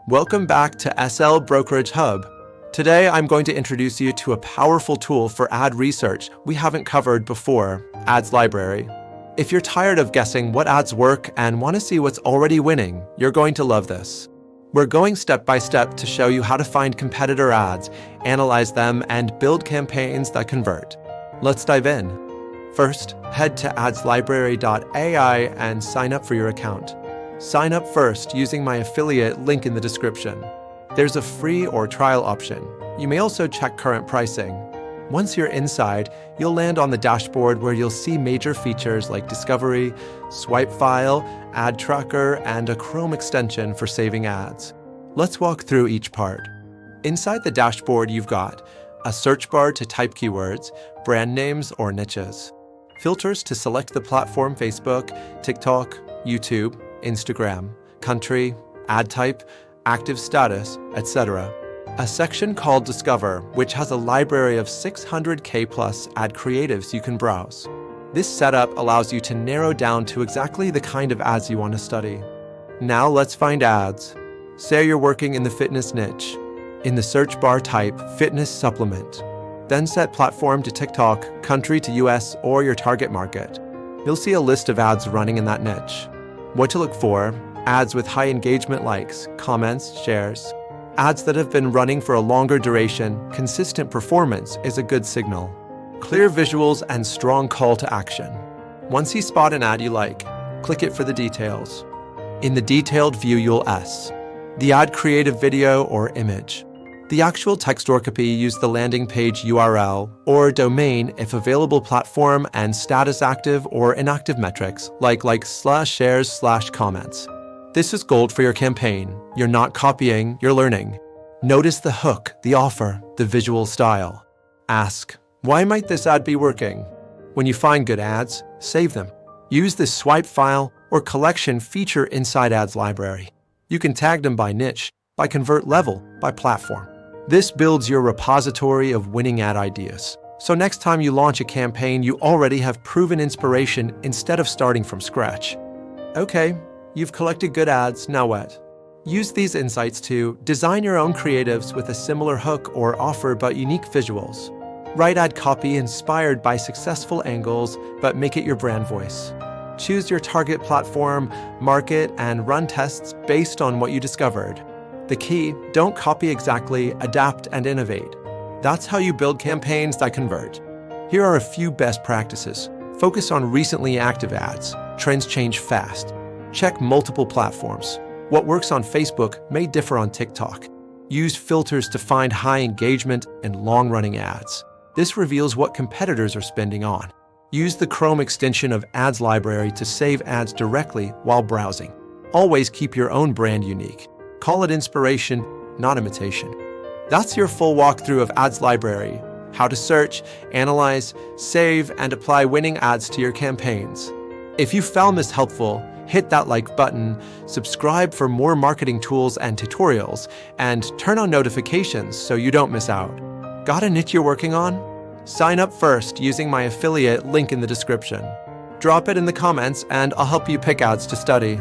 Welcome back to SL Brokerage Hub. Today, I'm going to introduce you to a powerful tool for ad research we haven't covered before, AdsLibrary. If you're tired of guessing what ads work and want to see what's already winning, you're going to love this. We're going step by step to show you how to find competitor ads, analyze them, and build campaigns that convert. Let's dive in. First, head to AdsLibrary.ai and sign up for your account. Sign up first using my affiliate link in the description. There's a free or trial option. You may also check current pricing. Once you're inside, you'll land on the dashboard where you'll see major features like discovery, swipe file, ad tracker, and a Chrome extension for saving ads. Let's walk through each part. Inside the dashboard, you've got a search bar to type keywords, brand names or niches, filters to select the platform Facebook, TikTok, YouTube, Instagram, country, ad type, active status, etc. A section called Discover, which has a library of 600K plus ad creatives you can browse. This setup allows you to narrow down to exactly the kind of ads you want to study. Now let's find ads. Say you're working in the fitness niche. In the search bar, type fitness supplement. Then set platform to TikTok, country to US, or your target market. You'll see a list of ads running in that niche. What to look for: ads with high engagement, likes, comments, shares. Ads that have been running for a longer duration, consistent performance is a good signal. Clear visuals and strong call to action. Once you spot an ad you like, click it for the details. In the detailed view, you'll S. The ad creative video or image. The actual text or copy, use the landing page URL or domain if available, platform, and status active or inactive metrics like likes/shares/comments. This is gold for your campaign. You're not copying, you're learning. Notice the hook, the offer, the visual style. Ask, why might this ad be working? When you find good ads, save them. Use the swipe file or collection feature inside AdsLibrary. You can tag them by niche, by convert level, by platform. This builds your repository of winning ad ideas. So next time you launch a campaign, you already have proven inspiration instead of starting from scratch. Okay, you've collected good ads, now what? Use these insights to design your own creatives with a similar hook or offer but unique visuals. Write ad copy inspired by successful angles, but make it your brand voice. Choose your target platform, market, and run tests based on what you discovered. The key, don't copy exactly, adapt and innovate. That's how you build campaigns that convert. Here are a few best practices. Focus on recently active ads. Trends change fast. Check multiple platforms. What works on Facebook may differ on TikTok. Use filters to find high engagement and long-running ads. This reveals what competitors are spending on. Use the Chrome extension of AdsLibrary to save ads directly while browsing. Always keep your own brand unique. Call it inspiration, not imitation. That's your full walkthrough of AdsLibrary, how to search, analyze, save, and apply winning ads to your campaigns. If you found this helpful, hit that like button, subscribe for more marketing tools and tutorials, and turn on notifications so you don't miss out. Got a niche you're working on? Sign up first using my affiliate link in the description. Drop it in the comments and I'll help you pick ads to study.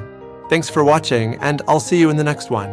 Thanks for watching, and I'll see you in the next one.